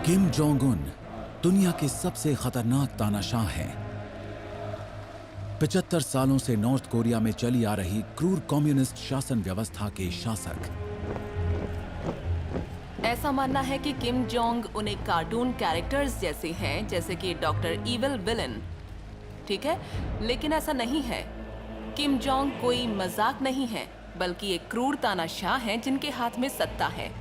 Kim Jong Un दुनिया के सबसे खतरनाक तानाशाह हैं। 75 सालों से नॉर्थ कोरिया में चली आ रही क्रूर कम्युनिस्ट शासन व्यवस्था के शासक। ऐसा मानना है कि किम जोंग उन एक कार्टून कैरेक्टर्स जैसे हैं, जैसे कि डॉक्टर इविल विलन। ठीक है, लेकिन ऐसा नहीं है। किम जोंग कोई मजाक नहीं है, बल्कि एक क्रूर तानाशाह हैं जिनके हाथ में सत्ता है।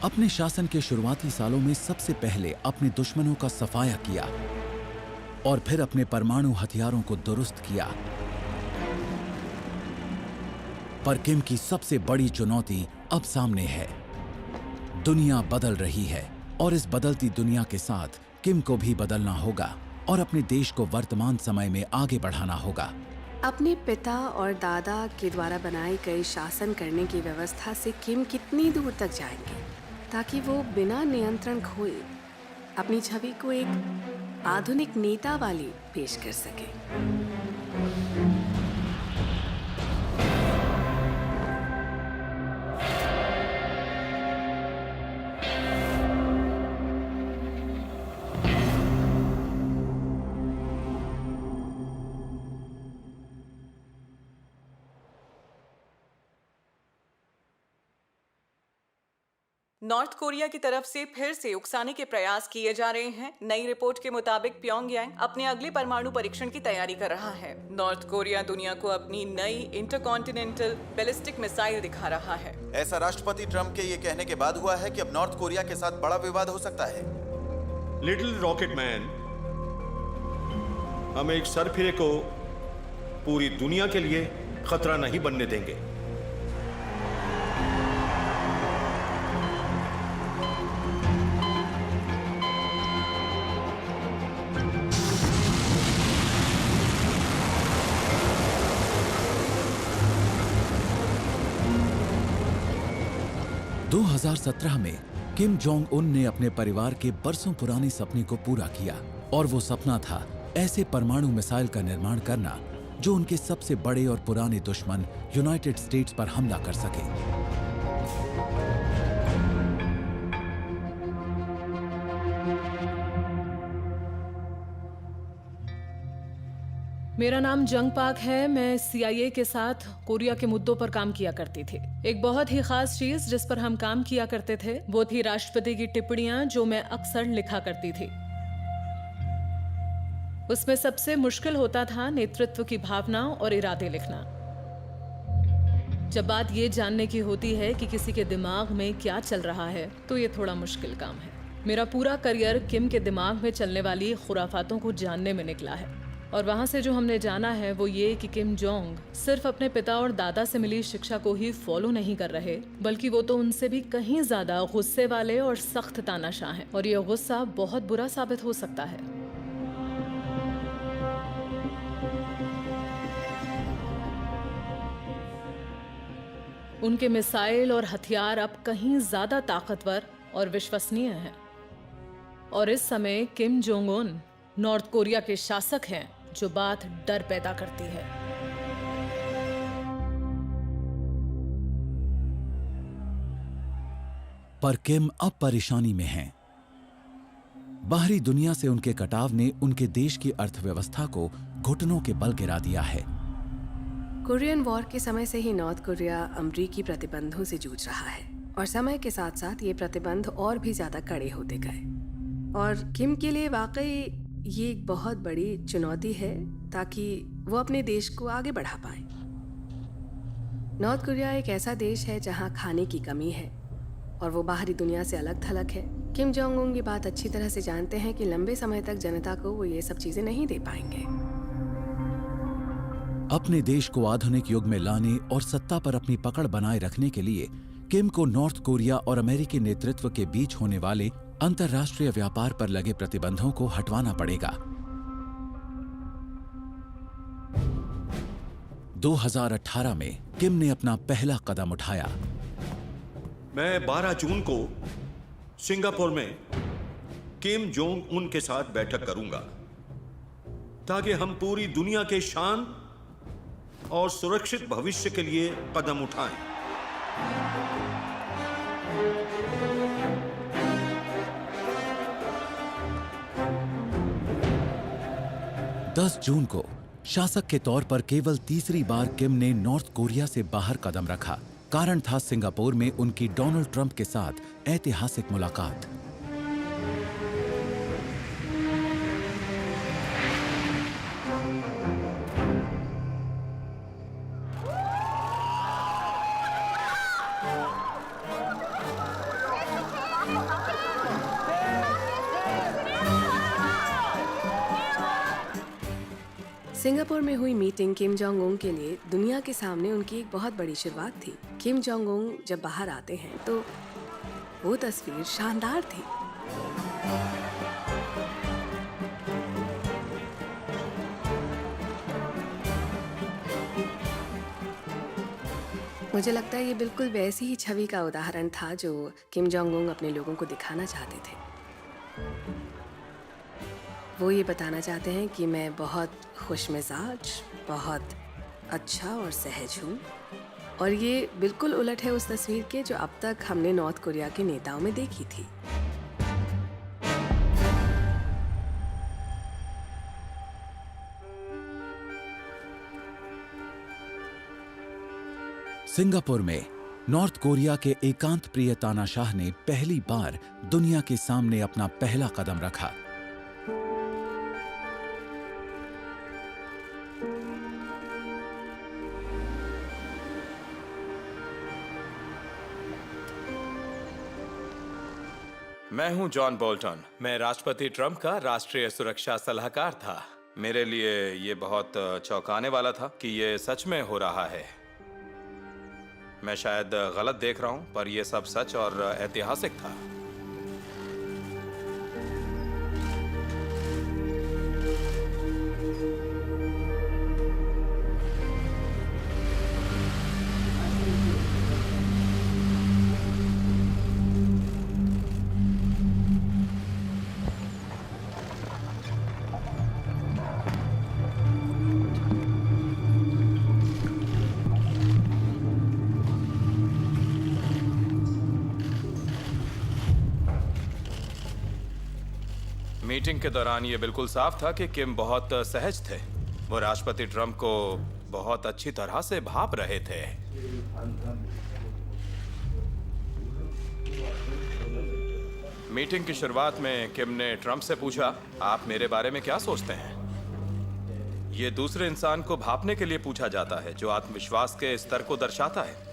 अपने शासन के शुरुआती सालों में सबसे पहले अपने दुश्मनों का सफाया किया और फिर अपने परमाणु हथियारों को दुरुस्त किया। पर किम की सबसे बड़ी चुनौती अब सामने है। दुनिया बदल रही है और इस बदलती दुनिया के साथ किम को भी बदलना होगा और अपने देश को वर्तमान समय में आगे बढ़ाना होगा। अपने पिता और दादा के द्वारा बनाई गई शासन करने की व्यवस्था से किम कितनी दूर तक जाएंगे ताकि वो बिना नियंत्रण खोए अपनी छवि को एक आधुनिक नेता वाली पेश कर सके। 'नॉर्थ कोरिया की तरफ से फिर से उकसाने के प्रयास किए जा रहे हैं। नई रिपोर्ट के मुताबिक प्योंगयांग अपने अगले परमाणु परीक्षण की तैयारी कर रहा है। नॉर्थ कोरिया दुनिया को अपनी नई इंटरकॉन्टिनेंटल बैलिस्टिक मिसाइल दिखा रहा है। ऐसा राष्ट्रपति ट्रंप के ये कहने के बाद हुआ है कि अब नॉर्थ कोरिया के साथ बड़ा विवाद हो सकता है। लिटिल रॉकेट मैन, हम एक सरफिरे को पूरी दुनिया के लिए खतरा नहीं बनने देंगे। दो 2017 में किम जोंग उन ने अपने परिवार के बरसों पुराने सपने को पूरा किया और वो सपना था ऐसे परमाणु मिसाइल का निर्माण करना जो उनके सबसे बड़े और पुराने दुश्मन यूनाइटेड स्टेट्स पर हमला कर सके। मेरा नाम जंग पाक है। मैं CIA के साथ कोरिया के मुद्दों पर काम किया करती थी। एक बहुत ही खास चीज जिस पर हम काम किया करते थे वो थी राष्ट्रपति की टिप्पणियां, जो मैं अक्सर लिखा करती थी। उसमें सबसे मुश्किल होता था नेतृत्व की भावना और इरादे लिखना। जब बात ये जानने की होती है कि किसी के दिमाग में क्या चल रहा है तो ये थोड़ा मुश्किल काम है। मेरा पूरा करियर किम के दिमाग में चलने वाली खुराफातों को जानने में निकला है और वहां से जो हमने जाना है वो ये कि किम जोंग सिर्फ अपने पिता और दादा से मिली शिक्षा को ही फॉलो नहीं कर रहे, बल्कि वो तो उनसे भी कहीं ज्यादा गुस्से वाले और सख्त तानाशाह हैं और ये गुस्सा बहुत बुरा साबित हो सकता है। उनके मिसाइल और हथियार अब कहीं ज्यादा ताकतवर और विश्वसनीय हैं और इस समय Kim Jong Un north Korea के शासक हैं, जो बात डर पैदा करती है। पर किम अब परेशानी में हैं। बाहरी दुनिया से उनके कटाव ने उनके देश की अर्थव्यवस्था को घुटनों के बल गिरा दिया है। कोरियन वॉर के समय से ही नॉर्थ कोरिया अमेरिकी प्रतिबंधों से जूझ रहा है और समय के साथ साथ ये प्रतिबंध और भी ज्यादा कड़े होते गए और किम के लिए वाकई ये एक बहुत बड़ी चुनौती है ताकि वो अपने देश को आगे बढ़ा पाए। नॉर्थ कोरिया एक ऐसा देश है जहां खाने की कमी है और वो बाहरी दुनिया से अलग थलग है। किम जोंग उन ये बात अच्छी तरह से जानते हैं कि लंबे समय तक जनता को वो ये सब चीजें नहीं दे पाएंगे। अपने देश को आधुनिक युग में लाने और सत्ता पर अपनी पकड़ बनाए रखने के लिए किम को नॉर्थ कोरिया और अमेरिकी नेतृत्व के बीच होने वाले अंतर्राष्ट्रीय व्यापार पर लगे प्रतिबंधों को हटवाना पड़ेगा। 2018 में किम ने अपना पहला कदम उठाया। मैं 12 जून को सिंगापुर में किम जोंग उन के साथ बैठक करूंगा ताकि हम पूरी दुनिया के शान और सुरक्षित भविष्य के लिए कदम उठाएं। 10 जून को शासक के तौर पर केवल तीसरी बार किम ने नॉर्थ कोरिया से बाहर कदम रखा। कारण था सिंगापुर में उनकी डोनाल्ड ट्रंप के साथ ऐतिहासिक मुलाकात। सिंगापुर में हुई मीटिंग किम जोंग उन के लिए दुनिया के सामने उनकी एक बहुत बड़ी शुरुआत थी। किम जोंग उन जब बाहर आते हैं तो वो तस्वीर शानदार थी। मुझे लगता है ये बिल्कुल वैसी ही छवि का उदाहरण था जो किम जोंग उन अपने लोगों को दिखाना चाहते थे। वो ये बताना चाहते हैं कि मैं बहुत खुशमिजाज, बहुत अच्छा और सहज हूँ, और ये बिल्कुल उलट है उस तस्वीर के जो अब तक हमने नॉर्थ कोरिया के नेताओं में देखी थी। सिंगापुर में नॉर्थ कोरिया के एकांत प्रिय तानाशाह ने पहली बार दुनिया के सामने अपना पहला कदम रखा। मैं हूं जॉन बोल्टन। मैं राष्ट्रपति ट्रंप का राष्ट्रीय सुरक्षा सलाहकार था। मेरे लिए ये बहुत चौंकाने वाला था कि ये सच में हो रहा है। मैं शायद गलत देख रहा हूं, पर यह सब सच और ऐतिहासिक था। मीटिंग के दौरान ये बिल्कुल साफ था कि किम बहुत सहज थे। वो राष्ट्रपति ट्रंप को बहुत अच्छी तरह से भाप रहे थे। मीटिंग की शुरुआत में किम ने ट्रंप से पूछा, आप मेरे बारे में क्या सोचते हैं? ये दूसरे इंसान को भापने के लिए पूछा जाता है, जो आत्मविश्वास के स्तर को दर्शाता है।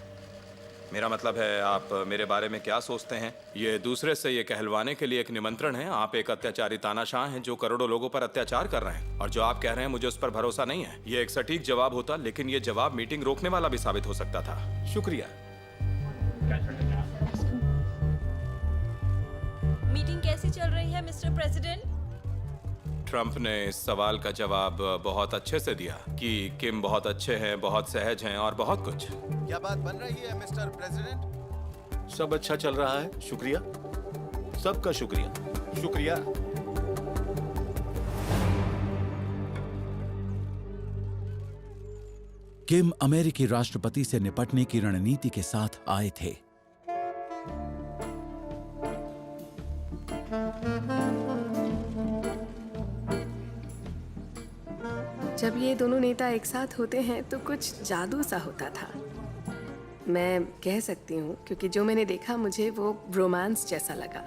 मेरा मतलब है, आप मेरे बारे में क्या सोचते हैं? ये दूसरे से ये कहलवाने के लिए एक निमंत्रण है। आप एक अत्याचारी तानाशाह हैं जो करोड़ों लोगों पर अत्याचार कर रहे हैं, और जो आप कह रहे हैं मुझे उस पर भरोसा नहीं है। ये एक सटीक जवाब होता, लेकिन ये जवाब मीटिंग रोकने वाला भी साबित हो सकता था। शुक्रिया। मीटिंग कैसी चल रही है मिस्टर प्रेसिडेंट? ट्रंप ने इस सवाल का जवाब बहुत अच्छे से दिया कि किम बहुत अच्छे हैं, बहुत सहज हैं और बहुत कुछ। क्या बात बन रही है मिस्टर प्रेसिडेंट? सब अच्छा चल रहा है, शुक्रिया। सबका शुक्रिया। शुक्रिया। किम अमेरिकी राष्ट्रपति से निपटने की रणनीति के साथ आए थे। जब ये दोनों नेता एक साथ होते हैं तो कुछ जादू सा होता था। मैं कह सकती हूँ, क्योंकि जो मैंने देखा मुझे वो रोमांस जैसा लगा।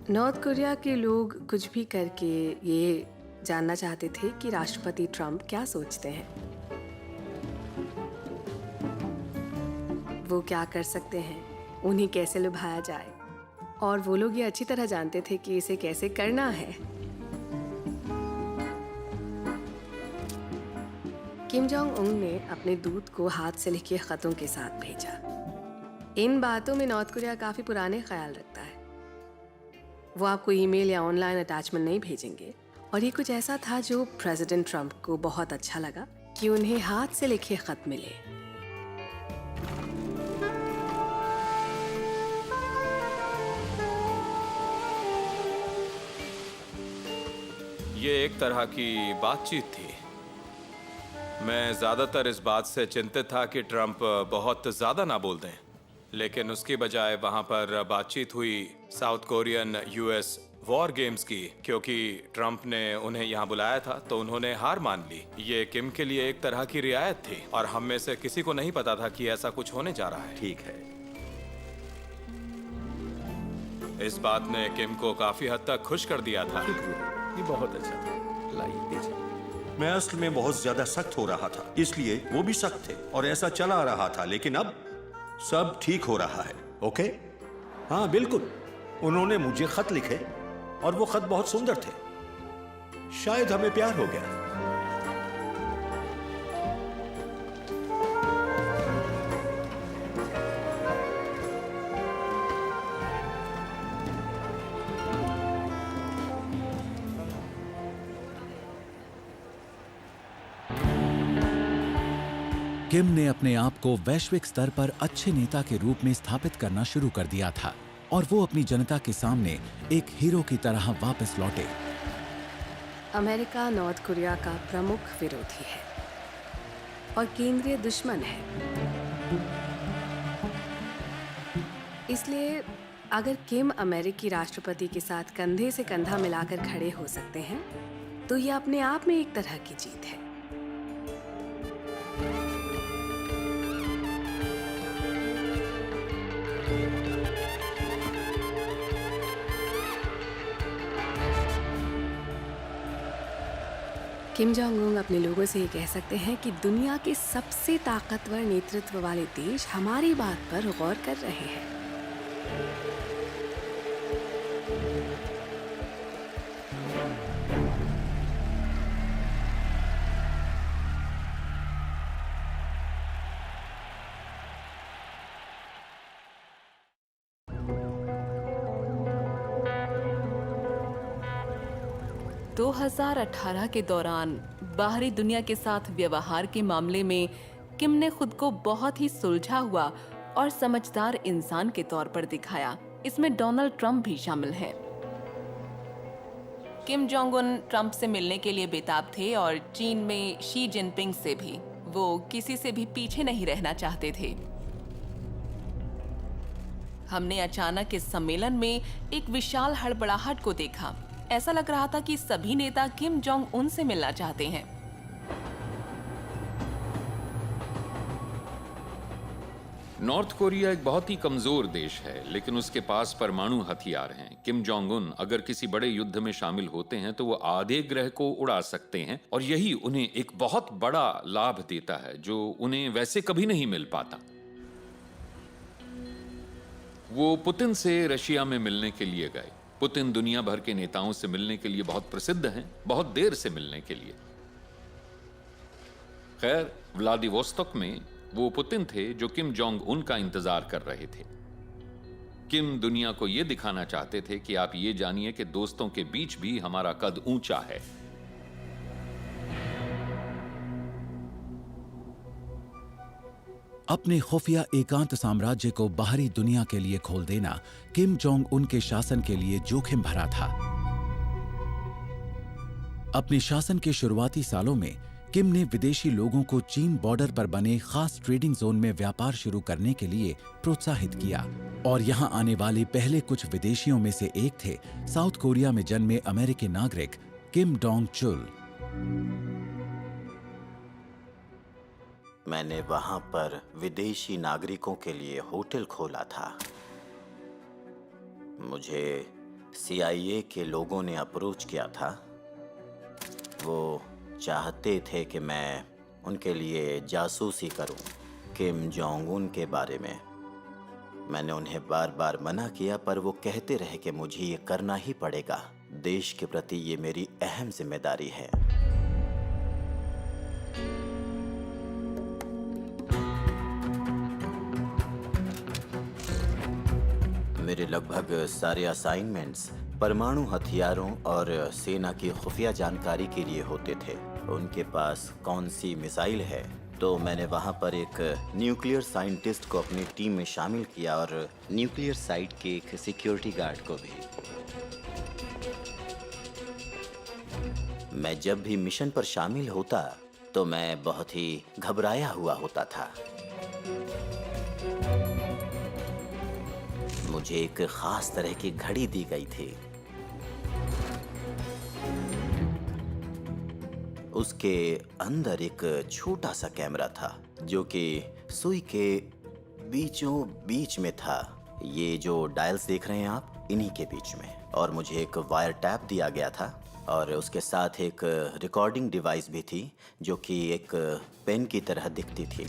नॉर्थ कोरिया के लोग कुछ भी करके ये जानना चाहते थे कि राष्ट्रपति ट्रंप क्या सोचते हैं, वो क्या कर सकते हैं, उन्हें कैसे लुभाया जाए, और वो लोग ये अच्छी तरह जानते थे कि इसे कैसे करना है। किम जोंग उन ने अपने दूत को हाथ से लिखे खतों के साथ भेजा। इन बातों में नॉर्थ कोरिया काफी पुराने ख्याल रखता है। वो आपको ईमेल या ऑनलाइन अटैचमेंट नहीं भेजेंगे, और ये कुछ ऐसा था जो प्रेसिडेंट ट्रंप को बहुत अच्छा लगा कि उन्हें हाथ से लिखे खत मिले। ये एक तरह की बातचीत थी। मैं ज्यादातर इस बात से चिंतित था कि ट्रंप बहुत ज्यादा ना बोल दें। लेकिन उसकी बजाय वहां पर बातचीत हुई south Korean US war games की। क्योंकि ट्रंप ने उन्हें यहाँ बुलाया था तो उन्होंने हार मान ली। ये किम के लिए एक तरह की रियायत थी और हम में से किसी को नहीं पता था कि ऐसा कुछ होने जा रहा है। ठीक है। इस बात ने किम को काफी हद तक खुश कर दिया था। ये बहुत अच्छा था। लाइए दीजिए। मैं असल में बहुत ज्यादा सख्त हो रहा था, इसलिए वो भी सख्त थे और ऐसा चला आ रहा था, लेकिन अब सब ठीक हो रहा है। ओके? हाँ बिल्कुल। उन्होंने मुझे खत लिखे और वो खत बहुत सुंदर थे। शायद हमें प्यार हो गया। किम ने अपने आप को वैश्विक स्तर पर अच्छे नेता के रूप में स्थापित करना शुरू कर दिया था और वो अपनी जनता के सामने एक हीरो की तरह वापस लौटे। अमेरिका नॉर्थ कोरिया का प्रमुख विरोधी है और केंद्रीय दुश्मन है। इसलिए अगर किम अमेरिकी राष्ट्रपति के साथ कंधे से कंधा मिलाकर खड़े हो सकते हैं तो यह अपने आप में एक तरह की जीत है। किम जोंग उन अपने लोगों से ये कह सकते हैं कि दुनिया के सबसे ताकतवर नेतृत्व वाले देश हमारी बात पर गौर कर रहे हैं। दो 2018 के दौरान बाहरी दुनिया के साथ व्यवहार के मामले में किम ने खुद को बहुत ही सुलझा हुआ और समझदार इंसान के तौर पर दिखाया। इसमें डोनाल्ड ट्रंप भी शामिल है। किम जोंग उन ट्रंप से मिलने के लिए बेताब थे और चीन में शी जिनपिंग से भी। वो किसी से भी पीछे नहीं रहना चाहते थे। हमने अचानक इस सम्मेलन में एक विशाल हड़बड़ाहट को देखा। ऐसा लग रहा था कि सभी नेता किम जोंग उन से मिलना चाहते हैं। नॉर्थ कोरिया एक बहुत ही कमजोर देश है, लेकिन उसके पास परमाणु हथियार हैं। किम जोंग उन अगर किसी बड़े युद्ध में शामिल होते हैं तो वो आधे ग्रह को उड़ा सकते हैं और यही उन्हें एक बहुत बड़ा लाभ देता है जो उन्हें वैसे कभी नहीं मिल पाता। वो पुतिन से रशिया में मिलने के लिए गए। पुतिन दुनिया भर के नेताओं से मिलने के लिए बहुत प्रसिद्ध हैं, बहुत देर से मिलने के लिए। खैर, व्लादिवोस्तोक में वो पुतिन थे जो किम जोंग उन का इंतजार कर रहे थे। किम दुनिया को यह दिखाना चाहते थे कि आप ये जानिए कि दोस्तों के बीच भी हमारा कद ऊंचा है। अपने खुफिया एकांत साम्राज्य को बाहरी दुनिया के लिए खोल देना किम जोंग उन के शासन के लिए जोखिम भरा था। अपने शासन के शुरुआती सालों में किम ने विदेशी लोगों को चीन बॉर्डर पर बने खास ट्रेडिंग जोन में व्यापार शुरू करने के लिए प्रोत्साहित किया और यहां आने वाले पहले कुछ विदेशियों में से एक थे साउथ कोरिया में जन्मे अमेरिकी नागरिक किम डोंग चुल। मैंने वहां पर विदेशी नागरिकों के लिए होटल खोला था। मुझे CIA के लोगों ने अप्रोच किया था। वो चाहते थे कि मैं उनके लिए जासूसी करूं किम जोंग उन के बारे में। मैंने उन्हें बार बार मना किया पर वो कहते रहे कि मुझे ये करना ही पड़ेगा। देश के प्रति ये मेरी अहम जिम्मेदारी है। मेरे लगभग सारे असाइनमेंट्स परमाणु हथियारों और सेना की खुफिया जानकारी के लिए होते थे। उनके पास कौन सी मिसाइल है, तो मैंने वहां पर एक न्यूक्लियर साइंटिस्ट को अपनी टीम में शामिल किया और न्यूक्लियर साइट के एक सिक्योरिटी गार्ड को भी। मैं जब भी मिशन पर शामिल होता तो मैं बहुत ही घबराया हुआ होता था। मुझे एक खास तरह की घड़ी दी गई थी। उसके अंदर एक छोटा सा कैमरा था जो कि सुई के बीचों बीच में था। ये जो डायल्स देख रहे हैं आप, इन्हीं के बीच में। और मुझे एक वायर टैप दिया गया था और उसके साथ एक रिकॉर्डिंग डिवाइस भी थी जो कि एक पेन की तरह दिखती थी।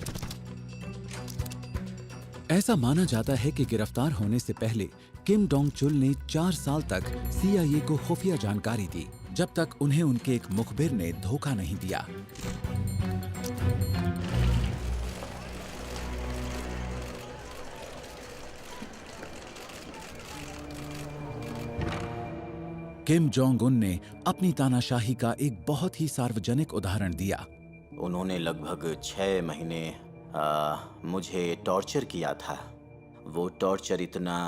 ऐसा माना जाता है कि गिरफ्तार होने से पहले किम डोंग चुल ने 4 साल तक CIA को खुफिया जानकारी दी, जब तक उन्हें उनके एक मुखबिर ने धोखा नहीं दिया। किम जोंग उन ने अपनी तानाशाही का एक बहुत ही सार्वजनिक उदाहरण दिया। उन्होंने लगभग 6 महीने मुझे टॉर्चर किया था। वो टॉर्चर इतना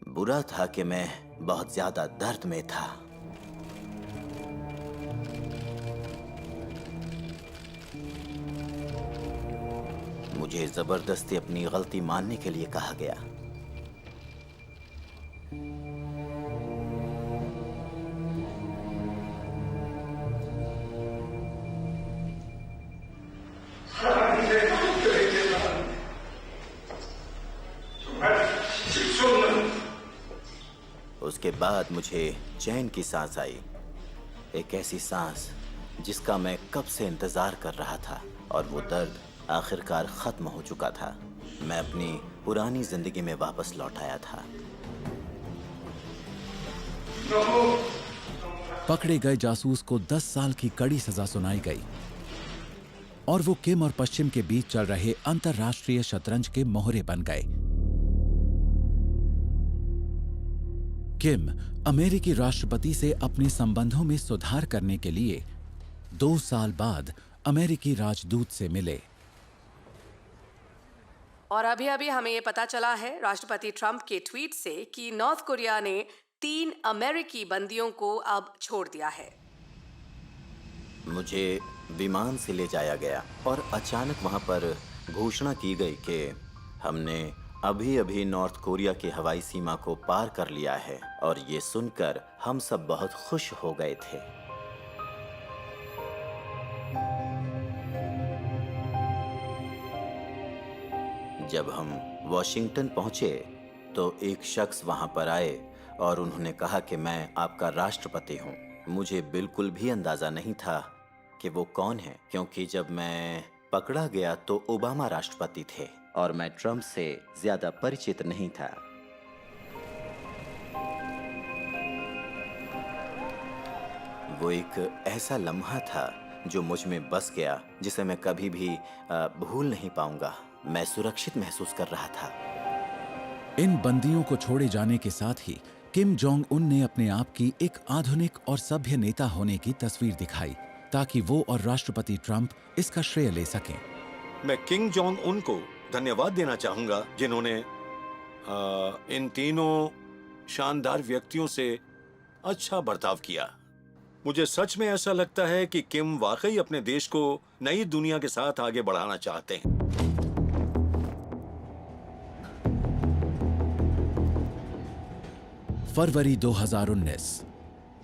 बुरा था कि मैं बहुत ज्यादा दर्द में था। मुझे जबरदस्ती अपनी गलती मानने के लिए कहा गया। उसके बाद मुझे चैन की सांस आई, एक ऐसी सांस जिसका मैं कब से इंतजार कर रहा था, और वो दर्द आखिरकार खत्म हो चुका था। मैं अपनी पुरानी जिंदगी में वापस लौट आया था। पकड़े गए जासूस को 10 साल की कड़ी सजा सुनाई गई और वो किम और पश्चिम के बीच चल रहे अंतरराष्ट्रीय शतरंज के मोहरे बन गए। किम अमेरिकी राष्ट्रपति से अपने संबंधों में सुधार करने के लिए 2 साल बाद अमेरिकी राजदूत से मिले। और अभी अभी हमें ये पता चला है राष्ट्रपति ट्रंप के ट्वीट से कि नॉर्थ कोरिया ने 3 अमेरिकी बंदियों को अब छोड़ दिया है। मुझे विमान से ले जाया गया और अचानक वहां पर घोषणा की गई कि हमने अभी अभी नॉर्थ कोरिया की हवाई सीमा को पार कर लिया है, और ये सुनकर हम सब बहुत खुश हो गए थे। जब हम वॉशिंगटन पहुंचे तो एक शख्स वहां पर आए और उन्होंने कहा कि मैं आपका राष्ट्रपति हूं। मुझे बिल्कुल भी अंदाजा नहीं था कि वो कौन है, क्योंकि जब मैं पकड़ा गया तो ओबामा राष्ट्रपति थे और मैं ट्रंप से ज्यादा परिचित नहीं था। वो एक ऐसा लम्हा था जो मुझ में बस गया, जिसे मैं कभी भी भूल नहीं पाऊंगा। मैं सुरक्षित महसूस कर रहा था। इन बंदियों को छोड़े जाने के साथ ही किम जोंग उन ने अपने आप की एक आधुनिक और सभ्य नेता होने की तस्वीर दिखाई, ताकि वो और राष्ट्रपति ट्रंप इसका श्रेय ले सकें। मैं किम जोंग उन को धन्यवाद देना चाहूंगा, जिन्होंने इन तीनों शानदार व्यक्तियों से अच्छा बर्ताव किया। मुझे सच में ऐसा लगता है कि किम वाकई अपने देश को नई दुनिया के साथ आगे बढ़ाना चाहते हैं। फरवरी 2019,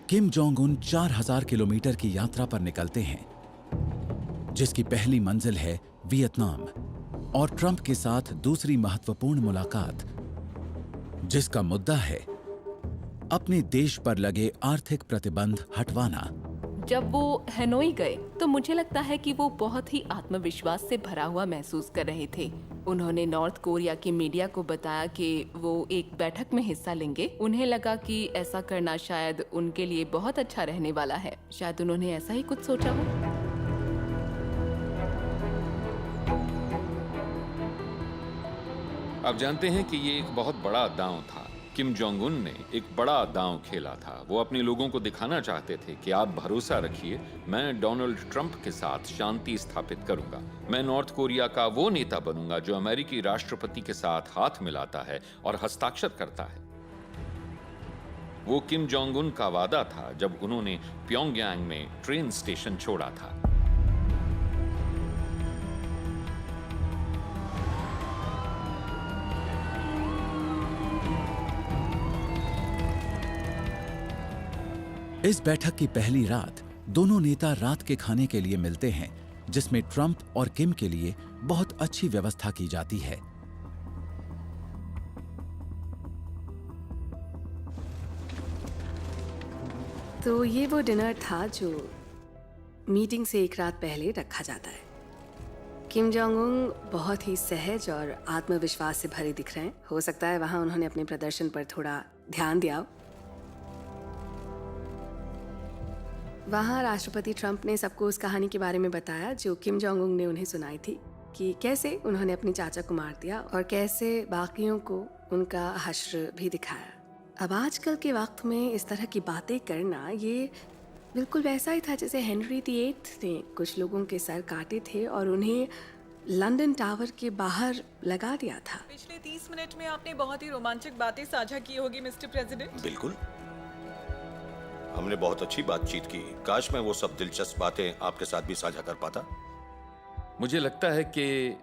किम जोंग उन 4000 किलोमीटर की यात्रा पर निकलते हैं, जिसकी पहली मंजिल है वियतनाम, और ट्रंप के साथ दूसरी महत्वपूर्ण मुलाकात, जिसका मुद्दा है अपने देश पर लगे आर्थिक प्रतिबंध हटवाना। जब वो हनोई गए तो मुझे लगता है कि वो बहुत ही आत्मविश्वास से भरा हुआ महसूस कर रहे थे। उन्होंने नॉर्थ कोरिया की मीडिया को बताया कि वो एक बैठक में हिस्सा लेंगे। उन्हें लगा कि ऐसा करना शायद उनके लिए बहुत अच्छा रहने वाला है। शायद उन्होंने ऐसा ही कुछ सोचा हो। आप जानते हैं कि ये एक बहुत बड़ा दांव था। किम जोंग उन ने एक बड़ा दांव खेला था। वो अपने लोगों को दिखाना चाहते थे कि आप भरोसा रखिए, मैं डोनाल्ड ट्रंप के साथ शांति स्थापित करूंगा। मैं नॉर्थ कोरिया का वो नेता बनूंगा जो अमेरिकी राष्ट्रपति के साथ हाथ मिलाता है और हस्ताक्षर करता है। वो किम जोंग उन का वादा था जब उन्होंने प्योंगयांग में ट्रेन स्टेशन छोड़ा था। इस बैठक की पहली रात दोनों नेता रात के खाने के लिए मिलते हैं, जिसमें ट्रंप और किम के लिए बहुत अच्छी व्यवस्था की जाती है। तो ये वो डिनर था जो मीटिंग से एक रात पहले रखा जाता है। किम जोंग उन बहुत ही सहज और आत्मविश्वास से भरे दिख रहे हैं। हो सकता है वहां उन्होंने अपने प्रदर्शन पर थोड़ा ध्यान दिया हो। वहां राष्ट्रपति ट्रंप ने सबको उस कहानी के बारे में बताया जो किम जोंग उन ने उन्हें सुनाई थी, कि कैसे उन्होंने अपने चाचा को मार दिया और कैसे बाकियों को उनका हश्र भी दिखाया। अब आजकल के वक्त में इस तरह की बातें करना ये बिल्कुल वैसा ही था जैसे हेनरी VIII ने कुछ लोगों के सर काटे थे और उन्हें लंदन टावर के बाहर लगा दिया था। पिछले 30 मिनट में आपने बहुत ही रोमांचक बातें साझा की होगी मिस्टर प्रेसिडेंट। बिल्कुल, हमने बहुत अच्छी बातचीत की। काश मैं वो सब दिलचस्प बातें आपके साथ भी साझा कर पाता। मुझे लगता है कि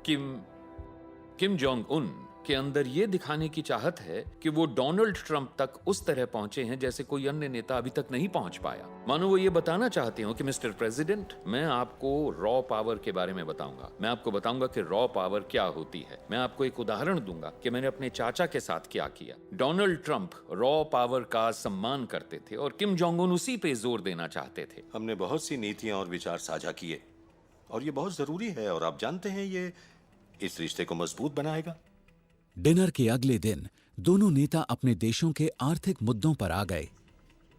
किम जोंग उन के अंदर ये दिखाने की चाहत है कि वो डोनाल्ड ट्रंप तक उस तरह पहुंचे हैं जैसे कोई अन्य नेता अभी तक नहीं पहुंच पाया। मानो वो ये बताना चाहते हो कि मिस्टर प्रेसिडेंट, मैं आपको रॉ पावर के बारे में बताऊंगा। मैं आपको बताऊंगा कि रॉ पावर क्या होती है। मैं आपको एक उदाहरण दूंगा कि मैंने अपने चाचा के साथ क्या किया। डोनाल्ड ट्रंप रॉ पावर का सम्मान करते थे और किम जोंग उन उसी पे जोर देना चाहते थे। हमने बहुत सी नीतियां और विचार साझा किए और ये बहुत जरूरी है, और आप जानते हैं ये इस रिश्ते को मजबूत बनाएगा। डिनर के अगले दिन दोनों नेता अपने देशों के आर्थिक मुद्दों पर आ गए।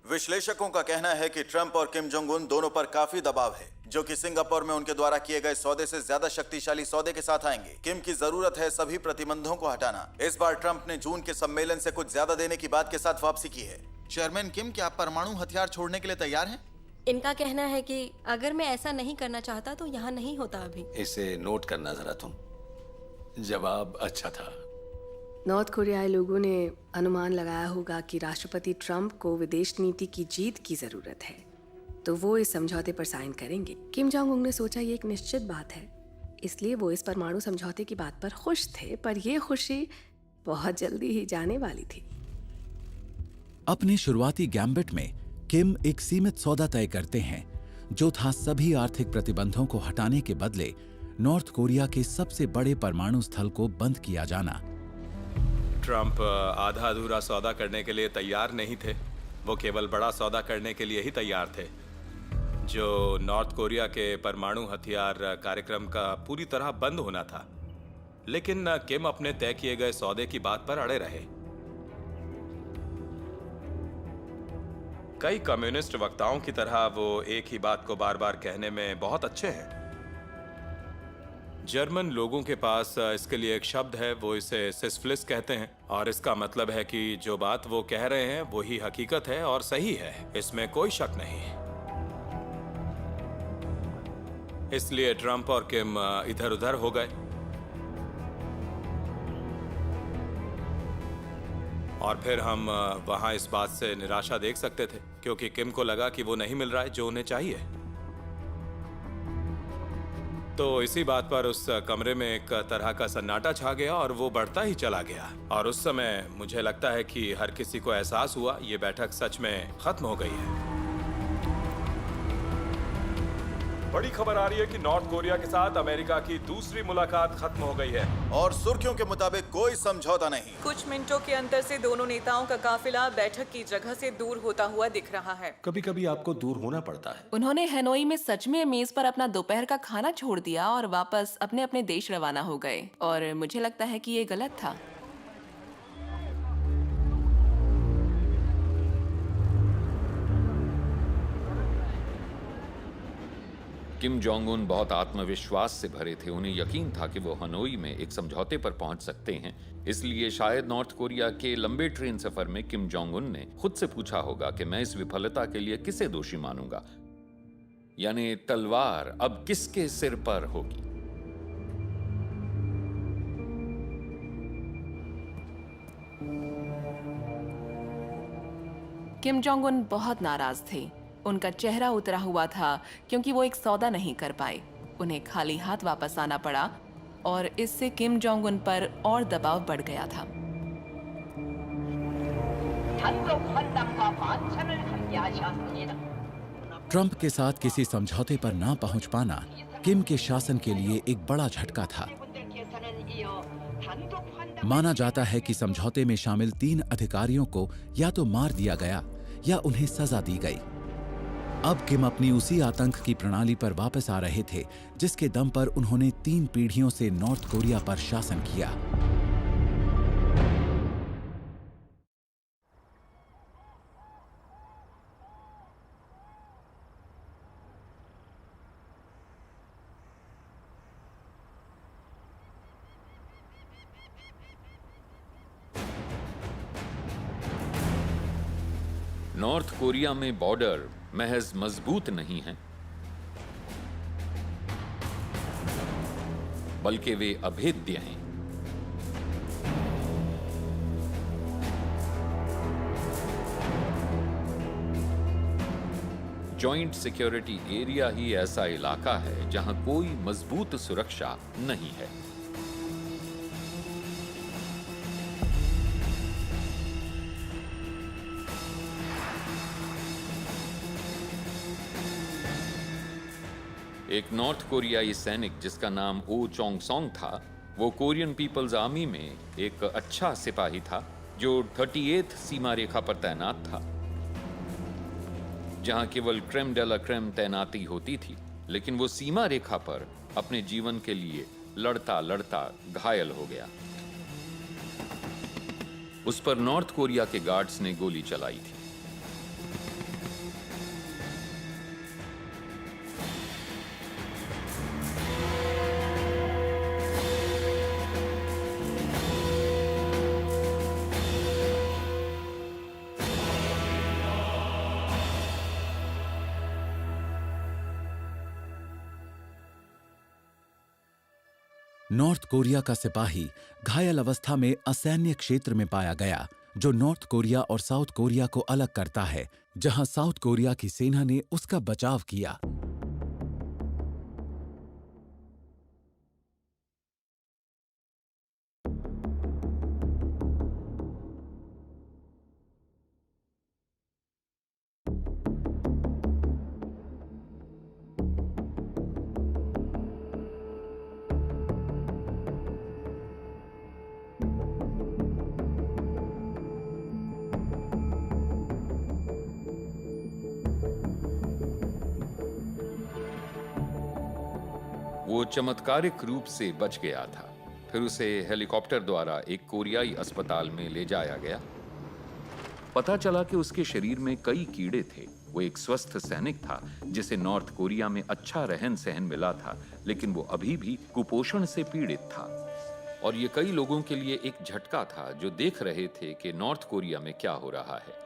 विश्लेषकों का कहना है कि ट्रंप और किम जोंग उन दोनों पर काफी दबाव है, जो कि सिंगापुर में उनके द्वारा किए गए सौदे से ज्यादा शक्तिशाली सौदे के साथ आएंगे। किम की जरूरत है सभी प्रतिबंधों को हटाना। इस बार ट्रंप ने जून के सम्मेलन से कुछ ज्यादा देने की बात के साथ वापसी की है। चेयरमैन किम, क्या आप परमाणु हथियार छोड़ने के लिए तैयार हैं? इनका कहना है कि अगर मैं ऐसा नहीं करना चाहता तो यहाँ नहीं होता अभी। इसे नोट करना जरा तुम। जवाब अच्छा था। नॉर्थ कोरियाई लोगों ने अनुमान लगाया होगा कि राष्ट्रपति ट्रंप को विदेश नीति की जीत की जरूरत है, तो वो इस समझौते पर साइन करेंगे। किम जोंग उन ने सोचा ये एक निश्चित बात है, इसलिए वो इस परमाणु समझौते की बात पर खुश थे, पर ये खुशी बहुत जल्दी ही जाने वाली थी। अपने शुरुआती गैम्बिट में किम एक सीमित सौदा तय करते हैं, जो था सभी आर्थिक प्रतिबंधों को हटाने के बदले नॉर्थ कोरिया के सबसे बड़े परमाणु स्थल को बंद किया जाना। ट्रंप आधा अधूरा सौदा करने के लिए तैयार नहीं थे। वो केवल बड़ा सौदा करने के लिए ही तैयार थे, जो नॉर्थ कोरिया के परमाणु हथियार कार्यक्रम का पूरी तरह बंद होना था। लेकिन किम अपने तय किए गए सौदे की बात पर अड़े रहे। कई कम्युनिस्ट वक्ताओं की तरह वो एक ही बात को बार बार कहने में बहुत अच्छे हैं। जर्मन लोगों के पास इसके लिए एक शब्द है, वो इसे सिस्फलिस कहते हैं, और इसका मतलब है कि जो बात वो कह रहे हैं वो ही हकीकत है और सही है, इसमें कोई शक नहीं। इसलिए ट्रंप और किम इधर उधर हो गए और फिर हम वहां इस बात से निराशा देख सकते थे, क्योंकि किम को लगा कि वो नहीं मिल रहा है जो उन्हें चाहिए। तो इसी बात पर उस कमरे में एक तरह का सन्नाटा छा गया और वो बढ़ता ही चला गया। और उस समय मुझे लगता है कि हर किसी को एहसास हुआ ये बैठक सच में खत्म हो गई है। बड़ी खबर आ रही है कि नॉर्थ कोरिया के साथ अमेरिका की दूसरी मुलाकात खत्म हो गई है और सुर्खियों के मुताबिक कोई समझौता नहीं। कुछ मिनटों के अंतर से दोनों नेताओं का काफिला बैठक की जगह से दूर होता हुआ दिख रहा है। कभी कभी आपको दूर होना पड़ता है। उन्होंने हनोई में सच में मेज पर अपना दोपहर का खाना छोड़ दिया और वापस अपने अपने देश रवाना हो गए, और मुझे लगता है कि ये गलत था। किम जोंग उन बहुत आत्मविश्वास से भरे थे। उन्हें यकीन था कि वो हनोई में एक समझौते पर पहुंच सकते हैं। इसलिए शायद नॉर्थ कोरिया के लंबे ट्रेन सफर में किम जोंग उन ने खुद से पूछा होगा कि मैं इस विफलता के लिए किसे दोषी मानूंगा, यानी तलवार अब किसके सिर पर होगी। किम जोंग उन बहुत नाराज थे। उनका चेहरा उतरा हुआ था क्योंकि वो एक सौदा नहीं कर पाए। उन्हें खाली हाथ वापस आना पड़ा और इससे किम जोंग उन पर और दबाव बढ़ गया था। ट्रंप के साथ किसी समझौते पर ना पहुंच पाना किम के शासन के लिए एक बड़ा झटका था। माना जाता है कि समझौते में शामिल 3 अधिकारियों को या तो मार दिया गया या उन्हें सजा दी गई। अब किम अपनी उसी आतंक की प्रणाली पर वापस आ रहे थे जिसके दम पर उन्होंने 3 पीढ़ियों से नॉर्थ कोरिया पर शासन किया। नॉर्थ कोरिया में बॉर्डर महज मजबूत नहीं है, बल्कि वे अभेद्य हैं। जॉइंट सिक्योरिटी एरिया ही ऐसा इलाका है जहां कोई मजबूत सुरक्षा नहीं है। एक नॉर्थ कोरियाई सैनिक जिसका नाम ओ चोंग सोंग था, वो कोरियन पीपल्स आर्मी में एक अच्छा सिपाही था जो 38th सीमा रेखा पर तैनात था, जहां केवल क्रेम डे ला क्रेम तैनाती होती थी। लेकिन वो सीमा रेखा पर अपने जीवन के लिए लड़ता लड़ता घायल हो गया। उस पर नॉर्थ कोरिया के गार्ड्स ने गोली चलाई थी। नॉर्थ कोरिया का सिपाही घायल अवस्था में असैन्य क्षेत्र में पाया गया, जो नॉर्थ कोरिया और साउथ कोरिया को अलग करता है, जहां साउथ कोरिया की सेना ने उसका बचाव किया। वो चमत्कारिक रूप से बच गया था। फिर उसे हेलीकॉप्टर द्वारा एक कोरियाई अस्पताल में ले जाया गया। पता चला कि उसके शरीर में कई कीड़े थे। वो एक स्वस्थ सैनिक था जिसे नॉर्थ कोरिया में अच्छा रहन सहन मिला था, लेकिन वो अभी भी कुपोषण से पीड़ित था। और ये कई लोगों के लिए एक झटका था जो देख रहे थे कि नॉर्थ कोरिया में क्या हो रहा है।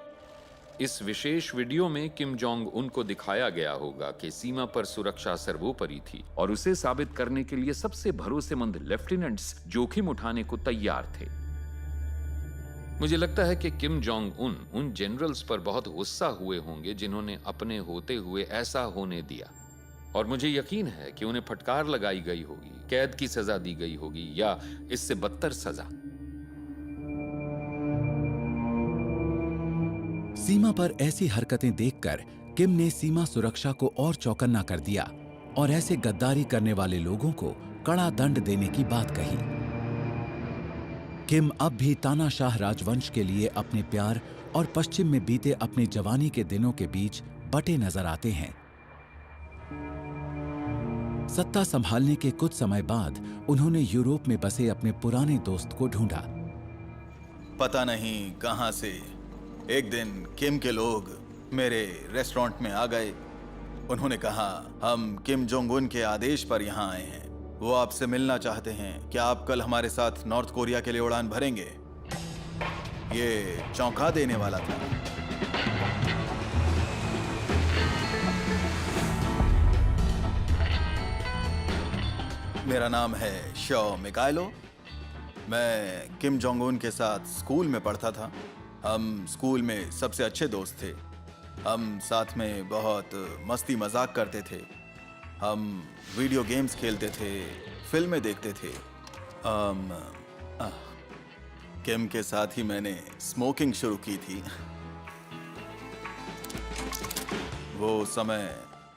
इस विशेष वीडियो में किम जोंग उन को दिखाया गया होगा कि सीमा पर सुरक्षा सर्वोपरि थी और उसे साबित करने के लिए सबसे भरोसेमंद लेफ्टिनेंट्स जोखिम उठाने को तैयार थे। मुझे लगता है कि किम जोंग उन जनरल्स पर बहुत गुस्सा हुए होंगे जिन्होंने अपने होते हुए ऐसा होने दिया, और मुझे यकीन है कि उन्हें फटकार लगाई गई होगी, कैद की सजा दी गई होगी या इससे बदतर सजा। सीमा पर ऐसी हरकतें देखकर किम ने सीमा सुरक्षा को और चौकन्ना कर दिया और ऐसे गद्दारी करने वाले लोगों को कड़ा दंड देने की बात कही। किम अब भी तानाशाह राजवंश के लिए अपने प्यार और पश्चिम में बीते अपने जवानी के दिनों के बीच बटे नजर आते हैं। सत्ता संभालने के कुछ समय बाद उन्होंने यूरोप में बसे अपने पुराने दोस्त को ढूंढा। पता नहीं कहां से एक दिन किम के लोग मेरे रेस्टोरेंट में आ गए। उन्होंने कहा, हम किम जोंग उन के आदेश पर यहाँ आए हैं। वो आपसे मिलना चाहते हैं। क्या आप कल हमारे साथ नॉर्थ कोरिया के लिए उड़ान भरेंगे? ये चौंका देने वाला था। मेरा नाम है शॉ मिकाइलो। मैं किम जोंग उन के साथ स्कूल में पढ़ता था। हम स्कूल में सबसे अच्छे दोस्त थे। हम साथ में बहुत मस्ती मजाक करते थे। हम वीडियो गेम्स खेलते थे, फिल्में देखते थे। किम के साथ ही मैंने स्मोकिंग शुरू की थी। वो समय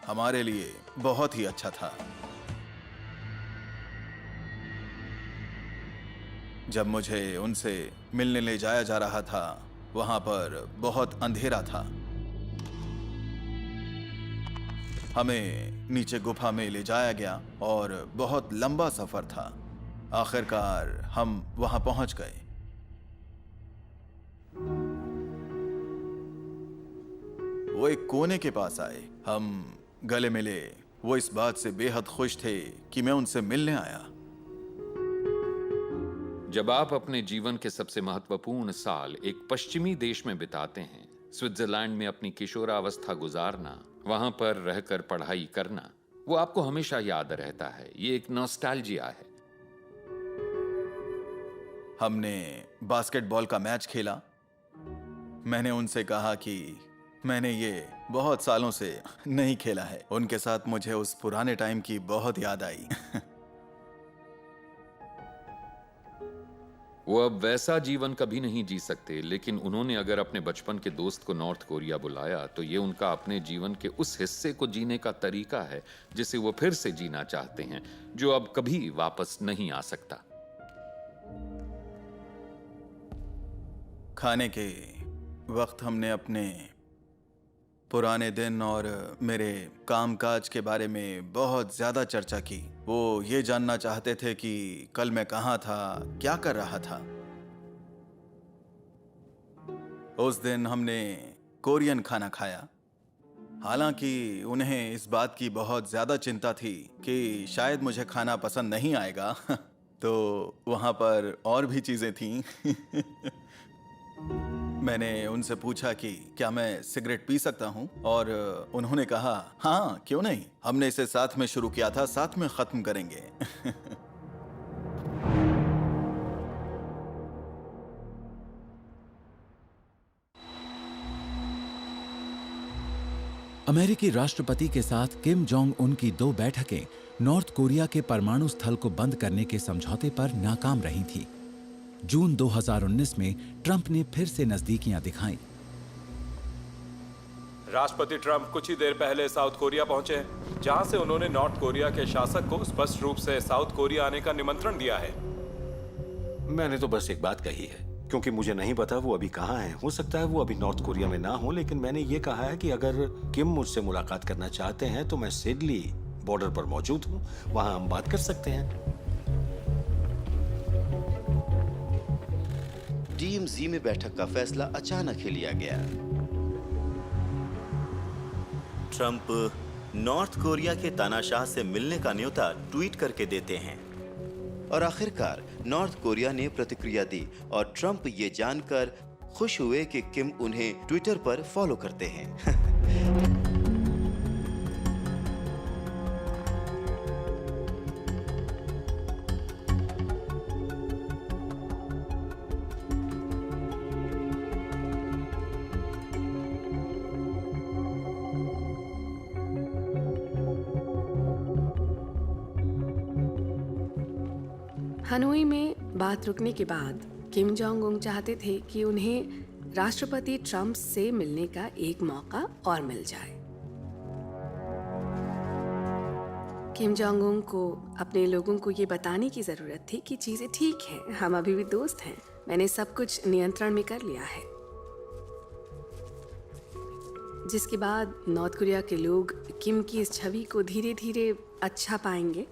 हमारे लिए बहुत ही अच्छा था। जब मुझे उनसे मिलने ले जाया जा रहा था, वहां पर बहुत अंधेरा था। हमें नीचे गुफा में ले जाया गया और बहुत लंबा सफर था। आखिरकार हम वहां पहुंच गए। वो एक कोने के पास आए, हम गले मिले। वो इस बात से बेहद खुश थे कि मैं उनसे मिलने आया। जब आप अपने जीवन के सबसे महत्वपूर्ण साल एक पश्चिमी देश में बिताते हैं, स्विट्जरलैंड में अपनी किशोरावस्था गुजारना, वहां पर रहकर पढ़ाई करना, वो आपको हमेशा याद रहता है। ये एक नॉस्टैल्जिया है। हमने बास्केटबॉल का मैच खेला। मैंने उनसे कहा कि मैंने ये बहुत सालों से नहीं खेला है। उनके साथ मुझे उस पुराने टाइम की बहुत याद आई। वो अब वैसा जीवन कभी नहीं जी सकते, लेकिन उन्होंने अगर अपने बचपन के दोस्त को नॉर्थ कोरिया बुलाया तो ये उनका अपने जीवन के उस हिस्से को जीने का तरीका है जिसे वो फिर से जीना चाहते हैं, जो अब कभी वापस नहीं आ सकता। खाने के वक्त हमने अपने पुराने दिन और मेरे कामकाज के बारे में बहुत ज्यादा चर्चा की। वो ये जानना चाहते थे कि कल मैं कहाँ था, क्या कर रहा था। उस दिन हमने कोरियन खाना खाया। हालांकि उन्हें इस बात की बहुत ज्यादा चिंता थी कि शायद मुझे खाना पसंद नहीं आएगा। तो वहाँ पर और भी चीजें थीं। मैंने उनसे पूछा कि क्या मैं सिगरेट पी सकता हूं, और उन्होंने कहा हाँ क्यों नहीं, हमने इसे साथ में शुरू किया था, साथ में खत्म करेंगे। अमेरिकी राष्ट्रपति के साथ किम जोंग उन की 2 बैठकें नॉर्थ कोरिया के परमाणु स्थल को बंद करने के समझौते पर नाकाम रही थी। जून 2019 में ट्रंप ने फिर से नजदीकियां दिखाईं। राष्ट्रपति ट्रंप कुछ ही देर पहले साउथ कोरिया पहुंचे, जहां से उन्होंने नॉर्थ कोरिया के शासक को स्पष्ट रूप से साउथ कोरिया आने का निमंत्रण दिया है। मैंने तो बस एक बात कही है, क्योंकि मुझे नहीं पता वो अभी कहाँ हैं। हो सकता है वो अभी नॉर्थ कोरिया में ना हो, लेकिन मैंने ये कहा है कि अगर किम मुझसे मुलाकात करना चाहते हैं तो मैं सिडली बॉर्डर पर मौजूद हूँ, वहां हम बात कर सकते हैं। DMZ में बैठक का फैसला अचानक ही लिया गया। ट्रंप नॉर्थ कोरिया के तानाशाह से मिलने का न्योता ट्वीट करके देते हैं। और आखिरकार नॉर्थ कोरिया ने प्रतिक्रिया दी और ट्रंप ये जानकर खुश हुए कि किम उन्हें ट्विटर पर फॉलो करते हैं। हनोई में बात रुकने के बाद किम जोंग उन चाहते थे कि उन्हें राष्ट्रपति ट्रंप से मिलने का एक मौका और मिल जाए। किम जोंग उन को अपने लोगों को ये बताने की जरूरत थी कि चीजें ठीक हैं, हम अभी भी दोस्त हैं, मैंने सब कुछ नियंत्रण में कर लिया है। जिसके बाद नॉर्थ कोरिया के लोग किम की इस छवि को धीरे धीरे अच्छा पाएंगे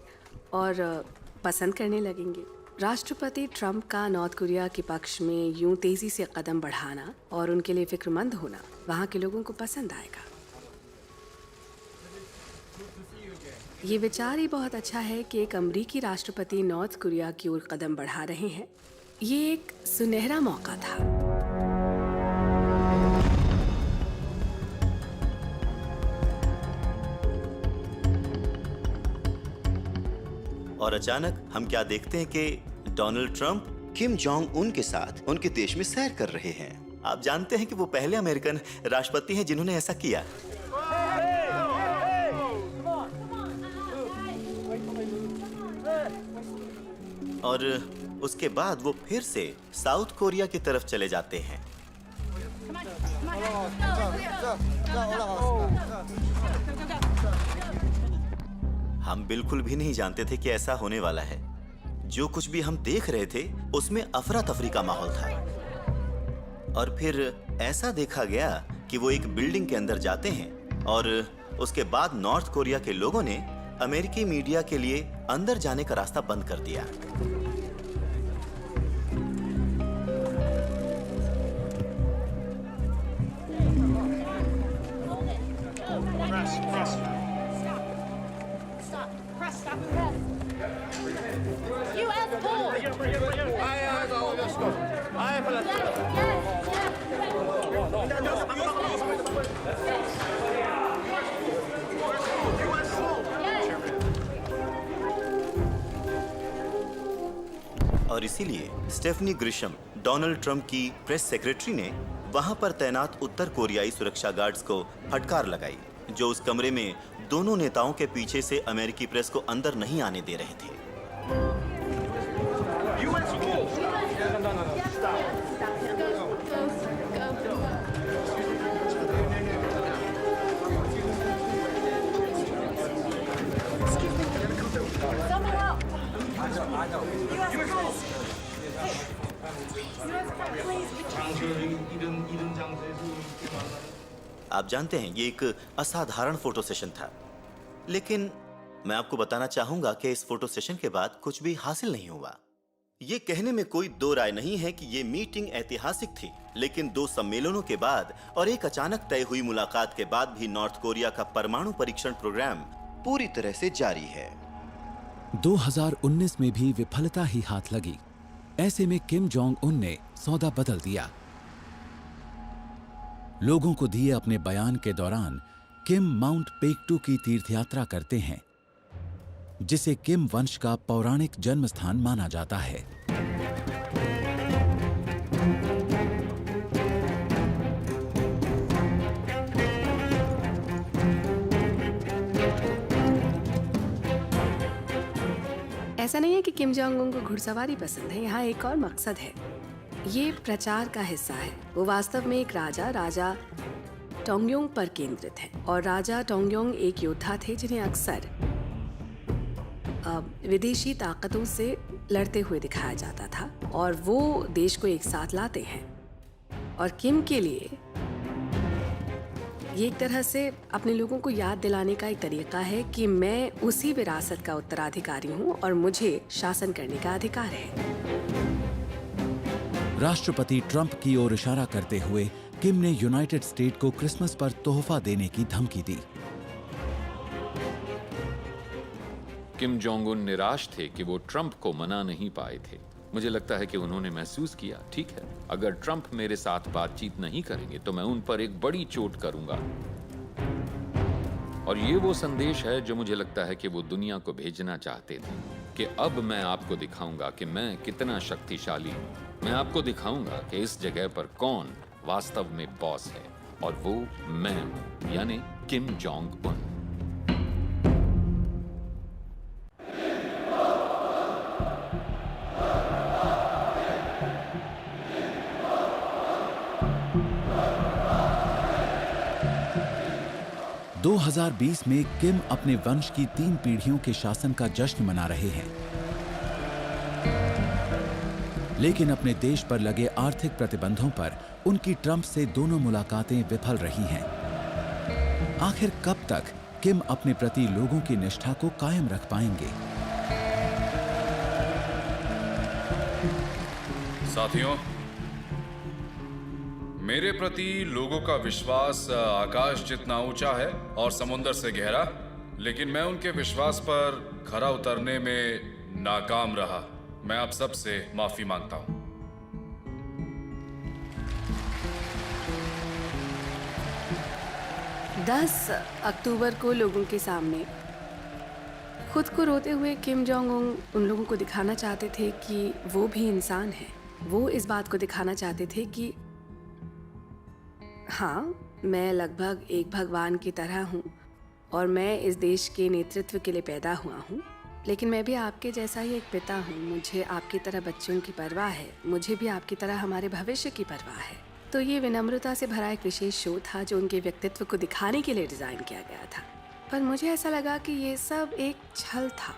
और पसंद करने लगेंगे। राष्ट्रपति ट्रंप का नॉर्थ कोरिया के पक्ष में यूं तेजी से कदम बढ़ाना और उनके लिए फिक्रमंद होना वहां के लोगों को पसंद आएगा। ये विचार ही बहुत अच्छा है कि एक अमेरिकी राष्ट्रपति नॉर्थ कोरिया की ओर कदम बढ़ा रहे हैं। ये एक सुनहरा मौका था। और अचानक हम क्या देखते हैं कि Donald Trump Kim Jong Un के साथ उनके देश में सैर कर रहे हैं। आप जानते हैं कि वो पहले अमेरिकन राष्ट्रपति हैं जिन्होंने ऐसा किया। और उसके बाद वो फिर से साउथ कोरिया की तरफ चले जाते हैं। हम बिल्कुल भी नहीं जानते थे कि ऐसा होने वाला है। जो कुछ भी हम देख रहे थे उसमें अफरा तफरी का माहौल था। और फिर ऐसा देखा गया कि वो एक बिल्डिंग के अंदर जाते हैं और उसके बाद नॉर्थ कोरिया के लोगों ने अमेरिकी मीडिया के लिए अंदर जाने का रास्ता बंद कर दिया। और इसीलिए स्टेफनी ग्रिशम, डोनाल्ड ट्रंप की प्रेस सेक्रेटरी ने वहां पर तैनात उत्तर कोरियाई सुरक्षा गार्ड्स को फटकार लगाई, जो उस कमरे में दोनों नेताओं के पीछे से अमेरिकी प्रेस को अंदर नहीं आने दे रहे थे। आप जानते हैं, ये एक असाधारण फोटो सेशन था, लेकिन मैं आपको बताना चाहूंगा कि इस फोटो सेशन के बाद कुछ भी हासिल नहीं हुआ। ये कहने में कोई दो राय नहीं है कि ये मीटिंग ऐतिहासिक थी, लेकिन 2 सम्मेलनों के बाद और एक अचानक तय हुई मुलाकात के बाद भी नॉर्थ कोरिया का परमाणु परीक्षण प्रोग्राम पूरी तरह से जारी है। 2019 में भी विफलता ही हाथ लगी। ऐसे में किम जोंग उन ने सौदा बदल दिया। लोगों को दिए अपने बयान के दौरान किम माउंट पेक्टू की तीर्थयात्रा करते हैं, जिसे किम वंश का पौराणिक जन्म स्थान माना जाता है। ऐसा नहीं है कि किम जोंग उन को घुड़सवारी पसंद है। यहाँ एक और मकसद है। ये प्रचार का हिस्सा है। वो वास्तव में एक राजा टोंगयोंग पर केंद्रित है, और राजा टोंगयोंग एक योद्धा थे जिन्हें अक्सर विदेशी ताकतों से लड़ते हुए दिखाया जाता था, और वो देश को एक साथ लाते हैं। और किम के लिए ये एक तरह से अपने लोगों को याद दिलाने का एक तरीका है कि मैं उसी विरासत का उत्तराधिकारी हूँ और मुझे शासन करने का अधिकार है। राष्ट्रपति ट्रंप की ओर इशारा करते हुए किम ने यूनाइटेड स्टेट को क्रिसमस पर तोहफा देने की धमकी दी। किम जोंग उन निराश थे कि वो ट्रंप को मना नहीं पाए थे। मुझे लगता है कि उन्होंने महसूस किया, ठीक है, अगर ट्रंप मेरे साथ बातचीत नहीं करेंगे तो मैं उन पर एक बड़ी चोट करूंगा। और ये वो संदेश है जो मुझे लगता है कि वो दुनिया को भेजना चाहते थे, कि अब मैं आपको दिखाऊंगा कि मैं कितना शक्तिशाली हूं। मैं आपको दिखाऊंगा कि इस जगह पर कौन वास्तव में बॉस है, और वो मैं हूं, यानी किम जोंग उन। दो 2020 में किम अपने वंश की 3 पीढ़ियों के शासन का जश्न मना रहे हैं, लेकिन अपने देश पर लगे आर्थिक प्रतिबंधों पर उनकी ट्रंप से दोनों मुलाकातें विफल रही हैं। आखिर कब तक किम अपने प्रति लोगों की निष्ठा को कायम रख पाएंगे? साथियों, मेरे प्रति लोगों का विश्वास आकाश जितना ऊंचा है और समुद्र से गहरा, लेकिन मैं उनके विश्वास पर खरा उतरने में नाकाम रहा। मैं आप सब से माफी मांगता हूं। दस अक्टूबर को लोगों के सामने खुद को रोते हुए किम जोंग उन उन लोगों को दिखाना चाहते थे कि वो भी इंसान है। वो इस बात को दिखाना चाहते थे कि हाँ, मैं लगभग एक भगवान की तरह हूँ और मैं इस देश के नेतृत्व के लिए पैदा हुआ हूँ, लेकिन मैं भी आपके जैसा ही एक पिता हूँ। मुझे आपकी तरह बच्चों की परवाह है, मुझे भी आपकी तरह हमारे भविष्य की परवाह है। तो ये विनम्रता से भरा एक विशेष शो था जो उनके व्यक्तित्व को दिखाने के लिए डिजाइन किया गया था, पर मुझे ऐसा लगा कि ये सब एक छल था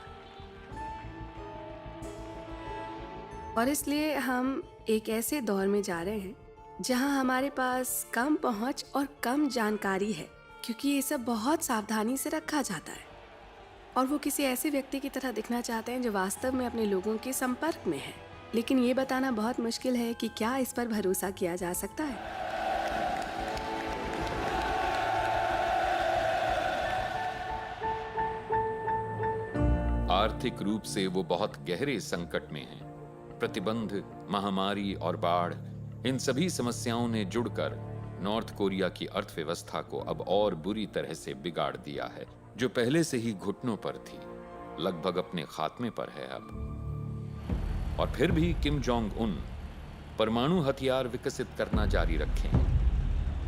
और इसलिए हम एक ऐसे दौर में जा रहे हैं जहां हमारे पास कम पहुंच और कम जानकारी है, क्योंकि ये सब बहुत सावधानी से रखा जाता है और वो किसी ऐसे व्यक्ति की तरह दिखना चाहते हैं जो वास्तव में अपने लोगों के संपर्क में है। लेकिन ये बताना बहुत मुश्किल है कि क्या इस पर भरोसा किया जा सकता है। आर्थिक रूप से वो बहुत गहरे संकट में हैं। प्रतिबंध, महामारी और बाढ़, इन सभी समस्याओं ने जुड़कर नॉर्थ कोरिया की अर्थव्यवस्था को अब और बुरी तरह से बिगाड़ दिया है, जो पहले से ही घुटनों पर थी, लगभग अपने खात्मे पर है अब। और फिर भी किम जोंग उन परमाणु हथियार विकसित करना जारी रखेंगे।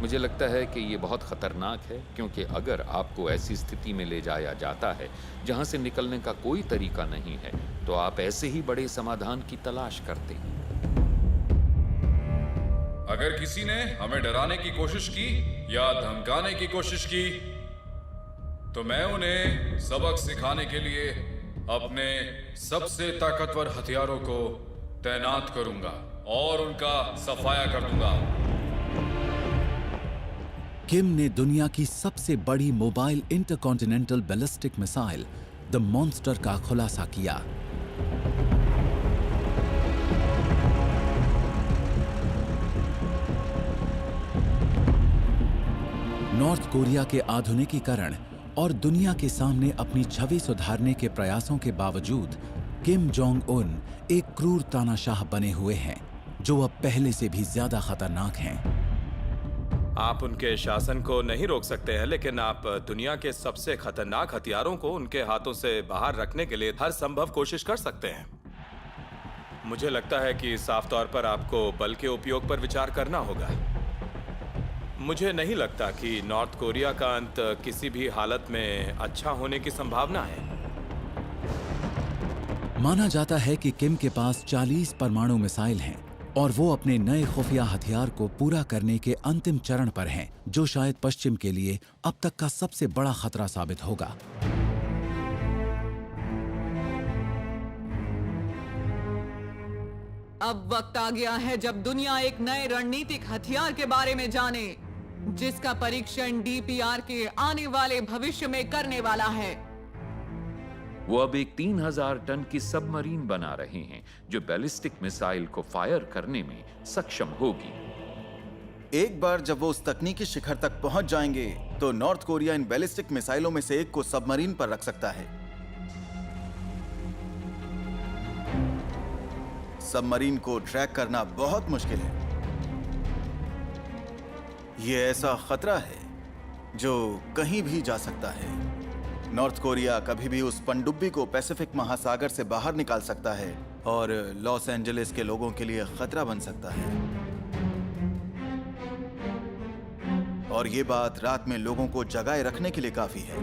मुझे लगता है कि ये बहुत खतरनाक है, क्योंकि अगर आपको ऐसी स्थिति में ले जाया जाता है जहां से निकलने का कोई तरीका नहीं है, तो आप ऐसे ही बड़े समाधान की तलाश करते हैं। अगर किसी ने हमें डराने की कोशिश की या धमकाने की कोशिश की, तो मैं उन्हें सबक सिखाने के लिए अपने सबसे ताकतवर हथियारों को तैनात करूंगा और उनका सफाया कर दूंगा। किम ने दुनिया की सबसे बड़ी mobile intercontinental ballistic missile the monster का खुलासा किया। नॉर्थ कोरिया के आधुनिकीकरण और दुनिया के सामने अपनी छवि सुधारने के प्रयासों के बावजूद किम जोंग उन एक क्रूर तानाशाह बने हुए हैं, जो अब पहले से भी ज्यादा खतरनाक हैं। आप उनके शासन को नहीं रोक सकते हैं, लेकिन आप दुनिया के सबसे खतरनाक हथियारों को उनके हाथों से बाहर रखने के लिए हर संभव कोशिश कर सकते हैं। मुझे लगता है कि साफ तौर पर आपको बल के उपयोग पर विचार करना होगा। मुझे नहीं लगता कि नॉर्थ कोरिया का अंत किसी भी हालत में अच्छा होने की संभावना है। माना जाता है कि किम के पास 40 परमाणु मिसाइल हैं और वो अपने नए खुफिया हथियार को पूरा करने के अंतिम चरण पर हैं, जो शायद पश्चिम के लिए अब तक का सबसे बड़ा खतरा साबित होगा। अब वक्त आ गया है जब दुनिया एक नए रणनीतिक हथियार के बारे में जाने, जिसका परीक्षण डीपीआर के आने वाले भविष्य में करने वाला है। वो अब एक 3000 टन की सबमरीन बना रहे हैं, जो बैलिस्टिक मिसाइल को फायर करने में सक्षम होगी। एक बार जब वो उस तकनीकी शिखर तक पहुंच जाएंगे, तो नॉर्थ कोरिया इन बैलिस्टिक मिसाइलों में से एक को सबमरीन पर रख सकता है। सबमरीन को ट्रैक करना बहुत मुश्किल है। ये ऐसा खतरा है जो कहीं भी जा सकता है। नॉर्थ कोरिया कभी भी उस पनडुब्बी को पैसिफिक महासागर से बाहर निकाल सकता है और लॉस एंजलिस के लोगों के लिए खतरा बन सकता है। और ये बात रात में लोगों को जगाए रखने के लिए काफी है।